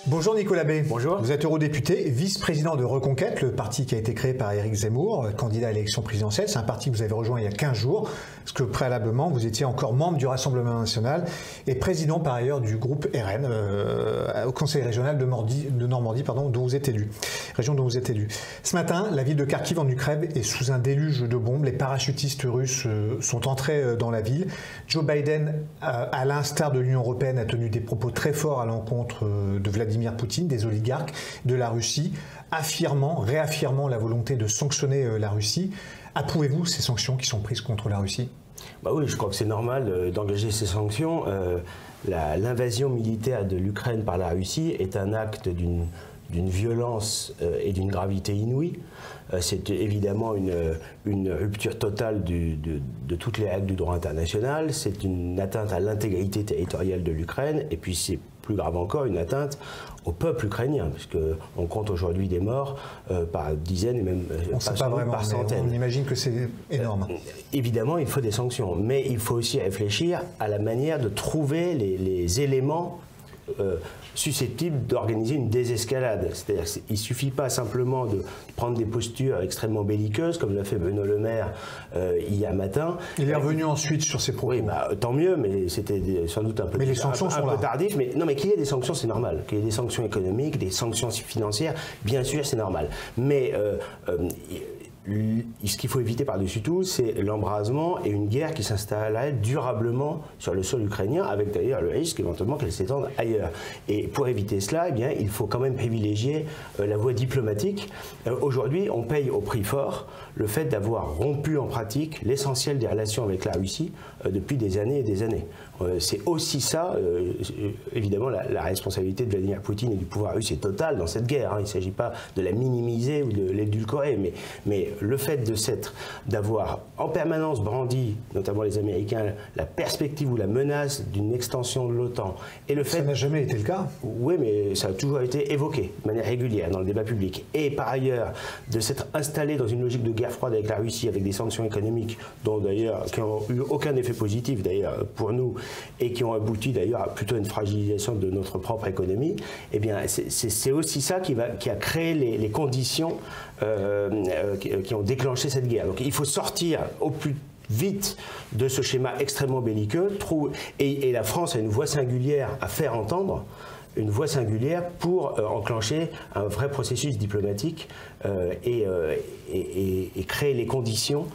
Bonjour Nicolas B. Bonjour. Vous êtes eurodéputé, vice-président de Reconquête, le parti qui a été créé par Éric Zemmour, candidat à l'élection présidentielle. C'est un parti que vous avez rejoint il y a 15 jours, parce que préalablement, vous étiez encore membre du Rassemblement national et président par ailleurs du groupe RN au Conseil régional de Normandie, dont vous êtes élu. Région dont vous êtes élu. Ce matin, la ville de Kharkiv en Ukraine est sous un déluge de bombes. Les parachutistes russes sont entrés dans la ville. Joe Biden, à l'instar de l'Union européenne, a tenu des propos très forts à l'encontre de Vladimir Poutine, des oligarques, de la Russie, réaffirmant la volonté de sanctionner la Russie. Approuvez-vous ces sanctions qui sont prises contre la Russie ? Bah oui, je crois que c'est normal d'engager ces sanctions. L'invasion militaire de l'Ukraine par la Russie est un acte d'une violence et d'une gravité inouïe. C'est évidemment une rupture totale de toutes les règles du droit international. C'est une atteinte à l'intégrité territoriale de l'Ukraine. Et puis c'est plus grave encore, une atteinte au peuple ukrainien, puisqu'on compte aujourd'hui des morts par dizaines et même par centaines. On imagine que c'est énorme. Évidemment, il faut des sanctions, mais il faut aussi réfléchir à la manière de trouver les éléments susceptibles d'organiser une désescalade. C'est-à-dire qu'il ne suffit pas simplement de prendre des postures extrêmement belliqueuses, comme l'a fait Bruno Le Maire hier matin. Il est revenu ensuite sur ses propos. Oui, tant mieux, mais c'était sans doute un peu tardif. Mais qu'il y ait des sanctions, c'est normal. Qu'il y ait des sanctions économiques, des sanctions financières, bien sûr, c'est normal. Mais ce qu'il faut éviter par-dessus tout, c'est l'embrasement et une guerre qui s'installerait durablement sur le sol ukrainien, avec d'ailleurs le risque éventuellement qu'elle s'étende ailleurs. Et pour éviter cela, eh bien, il faut quand même privilégier la voie diplomatique. Aujourd'hui, on paye au prix fort le fait d'avoir rompu en pratique l'essentiel des relations avec la Russie depuis des années et des années. C'est aussi ça, évidemment, la responsabilité de Vladimir Poutine et du pouvoir russe est totale dans cette guerre. Il ne s'agit pas de la minimiser ou de l'édulcorer, mais le fait d'avoir en permanence brandi, notamment les Américains, la perspective ou la menace d'une extension de l'OTAN. Ça n'a jamais été le cas. Oui, mais ça a toujours été évoqué de manière régulière dans le débat public. Et par ailleurs, de s'être installé dans une logique de guerre froide avec la Russie, avec des sanctions économiques, qui n'ont eu aucun effet positif d'ailleurs pour nous, et qui ont abouti d'ailleurs à plutôt une fragilisation de notre propre économie, eh bien c'est aussi ça qui a créé les conditions qui ont déclenché cette guerre. Donc il faut sortir au plus vite de ce schéma extrêmement belliqueux, et la France a une voix singulière à faire entendre, une voie singulière pour enclencher un vrai processus diplomatique et créer les conditions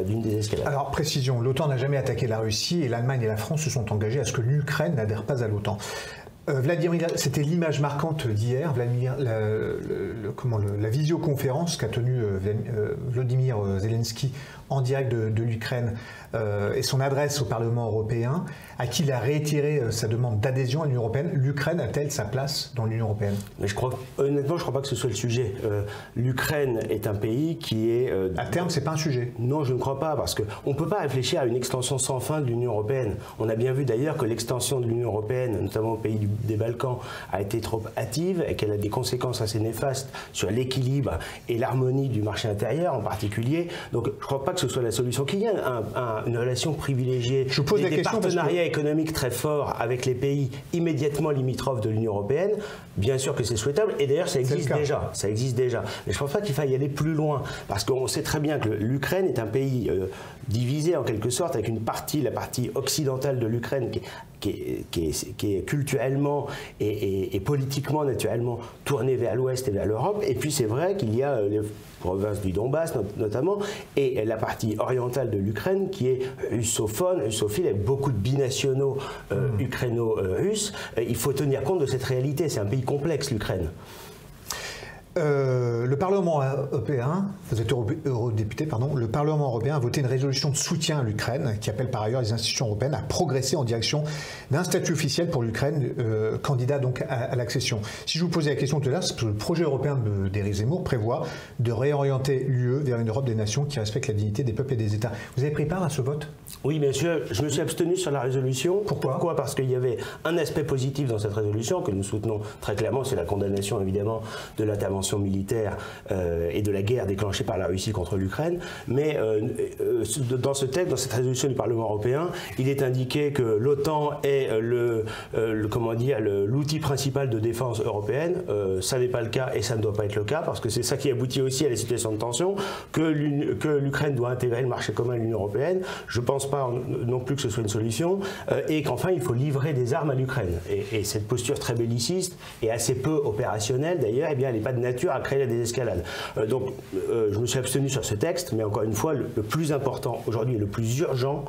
d'une désescalade. Alors, précision, l'OTAN n'a jamais attaqué la Russie et l'Allemagne et la France se sont engagées à ce que l'Ukraine n'adhère pas à l'OTAN. Vladimir, c'était l'image marquante d'hier, la visioconférence qu'a tenue Volodymyr Zelensky en direct de l'Ukraine et son adresse au Parlement européen, à qui il a réitéré sa demande d'adhésion à l'Union européenne. L'Ukraine a-t-elle sa place dans l'Union européenne ? Mais honnêtement, je ne crois pas que ce soit le sujet. L'Ukraine est un pays qui est... à terme, ce n'est pas un sujet. Non, je ne crois pas, parce qu'on ne peut pas réfléchir à une extension sans fin de l'Union européenne. On a bien vu d'ailleurs que l'extension de l'Union européenne, notamment aux pays des Balkans, a été trop hâtive et qu'elle a des conséquences assez néfastes sur l'équilibre et l'harmonie du marché intérieur en particulier. Donc je ne crois pas que ce soit la solution. Qu'il y ait une relation privilégiée, des partenariats économiques très forts avec les pays immédiatement limitrophes de l'Union européenne, bien sûr que c'est souhaitable, et d'ailleurs ça existe déjà. Mais je ne pense pas qu'il faille y aller plus loin, parce qu'on sait très bien que l'Ukraine est un pays divisé en quelque sorte, avec la partie occidentale de l'Ukraine qui est culturellement et politiquement naturellement tournée vers l'Ouest et vers l'Europe, et puis c'est vrai qu'il y a les provinces du Donbass notamment, et la partie orientale de l'Ukraine qui est russophile, avec beaucoup de binationaux ukraino-russes. Il faut tenir compte de cette réalité, c'est un pays complexe l'Ukraine. Le Parlement européen, vous êtes eurodéputé, le Parlement européen a voté une résolution de soutien à l'Ukraine qui appelle par ailleurs les institutions européennes à progresser en direction d'un statut officiel pour l'Ukraine, candidat donc à l'accession. Si je vous posais la question tout à l'heure, c'est parce que le projet européen d'Éric Zemmour prévoit de réorienter l'UE vers une Europe des nations qui respecte la dignité des peuples et des États. Vous avez pris part à ce vote ? Oui, bien sûr. Je me suis abstenu sur la résolution. Pourquoi ? Parce qu'il y avait un aspect positif dans cette résolution que nous soutenons très clairement, c'est la condamnation évidemment de l'intervention intervention militaire et de la guerre déclenchée par la Russie contre l'Ukraine. Mais dans ce texte, dans cette résolution du Parlement européen, il est indiqué que l'OTAN est l'outil principal de défense européenne. Ça n'est pas le cas et ça ne doit pas être le cas, parce que c'est ça qui aboutit aussi à la situation de tension, que l'Ukraine doit intégrer le marché commun de l'Union européenne. Je ne pense pas non plus que ce soit une solution, et qu'enfin il faut livrer des armes à l'Ukraine. Et cette posture très belliciste et assez peu opérationnelle d'ailleurs, eh bien, elle n'est pas de nature à créer la désescalade. Donc je me suis abstenu sur ce texte, mais encore une fois, le plus important aujourd'hui et le plus urgent,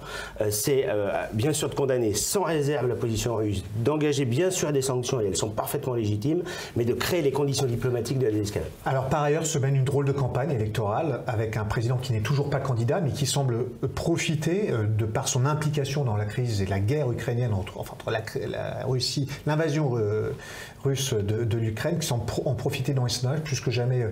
c'est bien sûr de condamner sans réserve la position russe, d'engager bien sûr des sanctions, et elles sont parfaitement légitimes, mais de créer les conditions diplomatiques de la désescalade. Alors par ailleurs se mène une drôle de campagne électorale avec un président qui n'est toujours pas candidat, mais qui semble profiter, de par son implication dans la crise et la guerre ukrainienne entre la Russie, l'invasion russe de l'Ukraine, qui semble en profiter dans les sondages plus que jamais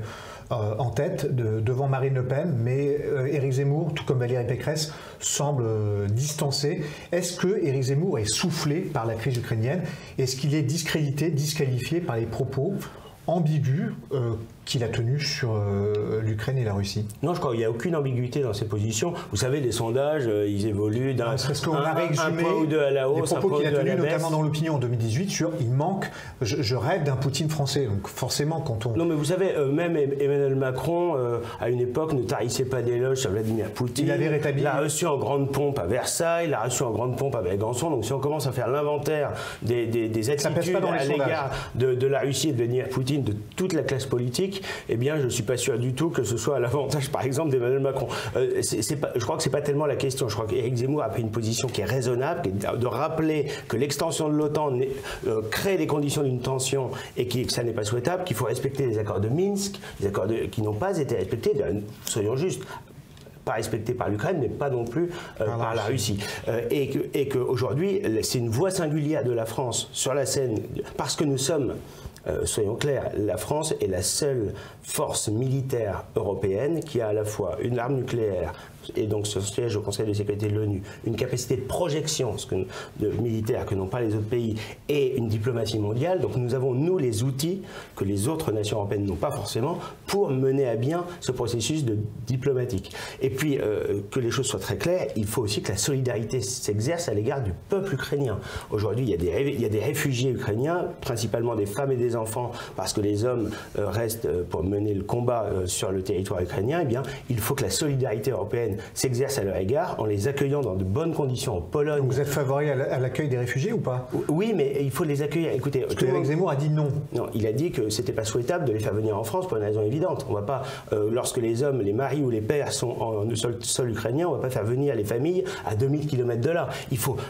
en tête devant Marine Le Pen, mais Éric Zemmour, tout comme Valérie Pécresse, semble distancé. Est-ce que Éric Zemmour est soufflé par la crise ukrainienne? Est-ce qu'il est discrédité, disqualifié par les propos ambigus qu'il a tenu sur l'Ukraine et la Russie? Non, je crois qu'il n'y a aucune ambiguïté dans ces positions. Vous savez, les sondages, ils évoluent d'un un point ou deux à la hausse, les propos qu'il a tenus, notamment dans l'opinion en 2018, sur « il manque, je rêve d'un Poutine français ». Donc forcément, quand on... Non, mais vous savez, même Emmanuel Macron, à une époque, ne tarissait pas d'éloges sur Vladimir Poutine. Il avait rétabli... Il l'a reçu en grande pompe à Versailles, il l'a reçu en grande pompe à Besançon. Donc si on commence à faire l'inventaire des attitudes à l'égard de la Russie et de Vladimir Poutine, de toute la classe politique, eh bien, je ne suis pas sûr du tout que ce soit à l'avantage, par exemple, d'Emmanuel Macron. Je crois que ce n'est pas tellement la question. Je crois qu'Éric Zemmour a pris une position qui est raisonnable, qui est de rappeler que l'extension de l'OTAN crée les conditions d'une tension et que ça n'est pas souhaitable, qu'il faut respecter les accords de Minsk, les accords qui n'ont pas été respectés, soyons justes, pas respecté par l'Ukraine, mais pas non plus par la Russie. Et qu'aujourd'hui, c'est une voix singulière de la France sur la scène, parce que nous sommes... soyons clairs, la France est la seule force militaire européenne qui a à la fois une arme nucléaire et donc ce siège au Conseil de sécurité de l'ONU, une capacité de projection militaire que n'ont pas les autres pays, et une diplomatie mondiale. Donc nous avons, nous, les outils que les autres nations européennes n'ont pas forcément pour mener à bien ce processus diplomatique. Et puis, que les choses soient très claires, il faut aussi que la solidarité s'exerce à l'égard du peuple ukrainien. Aujourd'hui, il y a des réfugiés ukrainiens, principalement des femmes et des enfants, parce que les hommes restent pour mener le combat sur le territoire ukrainien. Eh bien, il faut que la solidarité européenne s'exerce à leur égard en les accueillant dans de bonnes conditions en Pologne. Donc vous êtes favorable à l'accueil des réfugiés ou pas? Oui, mais il faut les accueillir. Écoutez, parce que Éric Zemmour a dit non. Non, il a dit que c'était pas souhaitable de les faire venir en France pour une raison évidente. On va pas, lorsque les hommes, les maris ou les pères sont en sol ukrainien, on va pas faire venir les familles à 2000 km de là.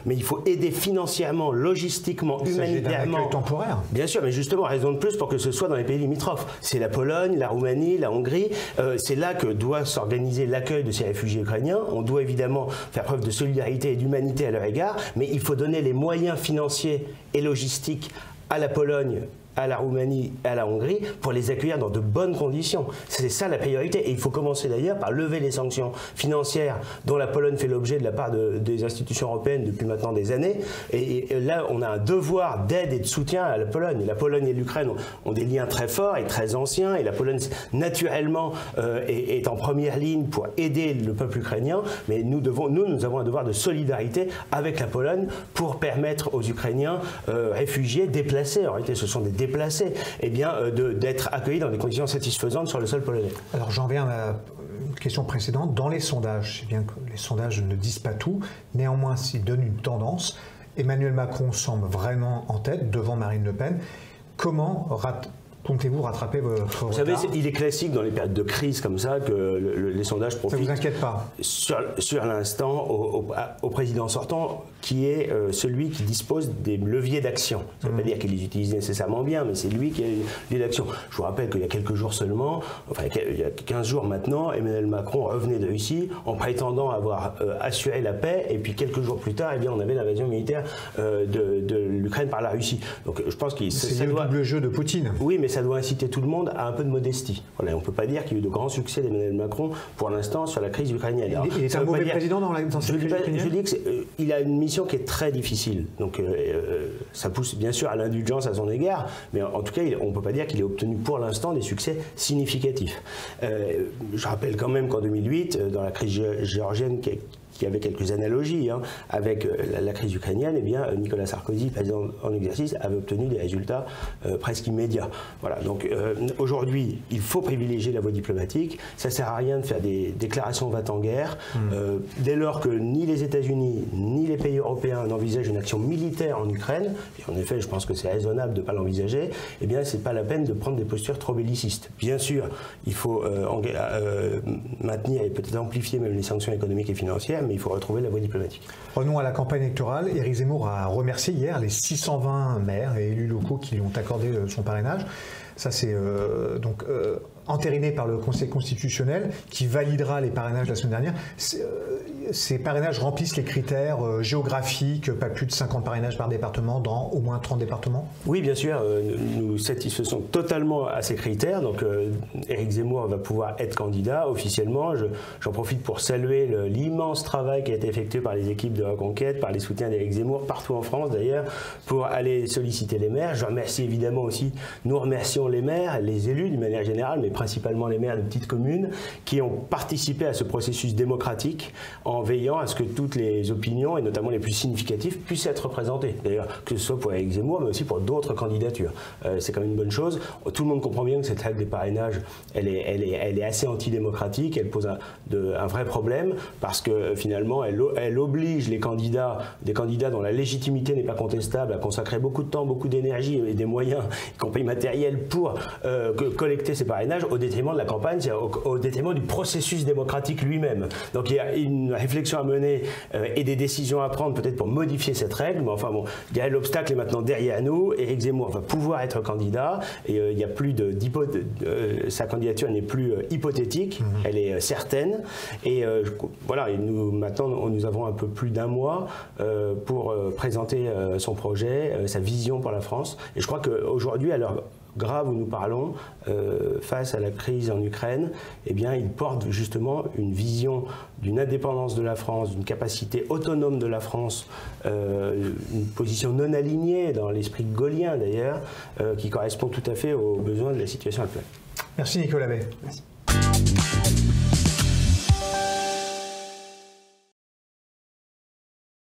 Mais il faut aider financièrement, logistiquement, humanitairement. Accueil temporaire. Bien sûr, mais justement, raison de plus pour que ce soit dans les pays limitrophes. C'est la Pologne, la Roumanie, la Hongrie. C'est là que doit s'organiser l'accueil de ces réfugiés ukrainiens. On doit évidemment faire preuve de solidarité et d'humanité à leur égard, mais il faut donner les moyens financiers et logistiques à la Pologne, à la Roumanie, à la Hongrie, pour les accueillir dans de bonnes conditions. C'est ça la priorité. Et il faut commencer d'ailleurs par lever les sanctions financières dont la Pologne fait l'objet de la part des institutions européennes depuis maintenant des années. Et là, on a un devoir d'aide et de soutien à la Pologne. Et la Pologne et l'Ukraine ont des liens très forts et très anciens. Et la Pologne, naturellement, est en première ligne pour aider le peuple ukrainien. Mais nous avons un devoir de solidarité avec la Pologne pour permettre aux Ukrainiens réfugiés, déplacés, en réalité ce sont des déplacés, eh bien, d'être accueillis dans des conditions satisfaisantes sur le sol polonais. Alors j'en viens à ma question précédente. Dans les sondages, c'est bien que les sondages ne disent pas tout, néanmoins s'ils donnent une tendance, Emmanuel Macron semble vraiment en tête devant Marine Le Pen. Comment comptez-vous rattraper votre retard? Vous savez, il est classique dans les périodes de crise comme ça que les sondages profitent. Ça vous inquiète pas? Sur l'instant, au président sortant, qui est celui qui dispose des leviers d'action. Ça ne veut pas dire qu'il les utilise nécessairement bien, mais c'est lui qui a les leviers d'action. Je vous rappelle qu'il y a quelques jours seulement, enfin il y a 15 jours maintenant, Emmanuel Macron revenait de Russie en prétendant avoir assuré la paix, et puis quelques jours plus tard, eh bien, on avait l'invasion militaire de l'Ukraine par la Russie. Donc je pense qu'il c'est le double jeu de Poutine. Oui, mais ça doit inciter tout le monde à un peu de modestie. Voilà, on ne peut pas dire qu'il y a eu de grands succès d'Emmanuel Macron pour l'instant sur la crise ukrainienne. Alors, il est un mauvais président dans cette crise ukrainienne. Je dis qu'il a une mission qui est très difficile. Donc ça pousse bien sûr à l'indulgence à son égard, mais en tout cas, on ne peut pas dire qu'il ait obtenu pour l'instant des succès significatifs. Je rappelle quand même qu'en 2008, dans la crise géorgienne qui avait quelques analogies avec la crise ukrainienne, eh bien, Nicolas Sarkozy, président en exercice, avait obtenu des résultats presque immédiats. Voilà, donc aujourd'hui, il faut privilégier la voie diplomatique. Ça ne sert à rien de faire des déclarations va-t-en-guerre. Dès lors que ni les États-Unis, ni les pays européens n'envisagent une action militaire en Ukraine, et en effet, je pense que c'est raisonnable de ne pas l'envisager, eh bien, ce n'est pas la peine de prendre des postures trop bellicistes. Bien sûr, il faut maintenir et peut-être amplifier même les sanctions économiques et financières, mais il faut retrouver la voie diplomatique. Revenons à la campagne électorale. Éric Zemmour a remercié hier les 620 maires et élus locaux qui lui ont accordé son parrainage. Ça, c'est donc entériné par le Conseil constitutionnel qui validera les parrainages la semaine dernière. Ces parrainages remplissent les critères géographiques, pas plus de 50 parrainages par département dans au moins 30 départements? Oui, bien sûr, nous satisfaisons totalement à ces critères. Donc Éric Zemmour va pouvoir être candidat officiellement. J'en profite pour saluer l'immense travail qui a été effectué par les équipes de Reconquête, par les soutiens d'Éric Zemmour, partout en France d'ailleurs, pour aller solliciter les maires. Je remercie évidemment aussi, nous remercions les maires, les élus d'une manière générale, mais principalement les maires de petites communes, qui ont participé à ce processus démocratique en veillant à ce que toutes les opinions, et notamment les plus significatives, puissent être représentées. D'ailleurs, que ce soit pour Éric Zemmour, mais aussi pour d'autres candidatures. C'est quand même une bonne chose. Tout le monde comprend bien que cette règle des parrainages, elle est assez antidémocratique, elle pose un vrai problème, parce que finalement, elle oblige les candidats, des candidats dont la légitimité n'est pas contestable, à consacrer beaucoup de temps, beaucoup d'énergie et des moyens, y compris matériels, pour collecter ces parrainages, au détriment de la campagne, au détriment du processus démocratique lui-même. Donc il y a une réflexion à mener et des décisions à prendre peut-être pour modifier cette règle, mais enfin bon, l'obstacle est maintenant derrière nous. Éric Zemmour va pouvoir être candidat et il n'y a plus sa candidature n'est plus hypothétique, elle est certaine. Et voilà, et maintenant nous avons un peu plus d'un mois pour présenter son projet, sa vision pour la France. Et je crois qu'aujourd'hui, à l'heure grave où nous parlons, face à la crise en Ukraine, eh bien, il porte justement une vision d'une indépendance de la France, d'une capacité autonome de la France, une position non alignée dans l'esprit gaullien d'ailleurs, qui correspond tout à fait aux besoins de la situation actuelle. Merci Nicolas Bay. Merci.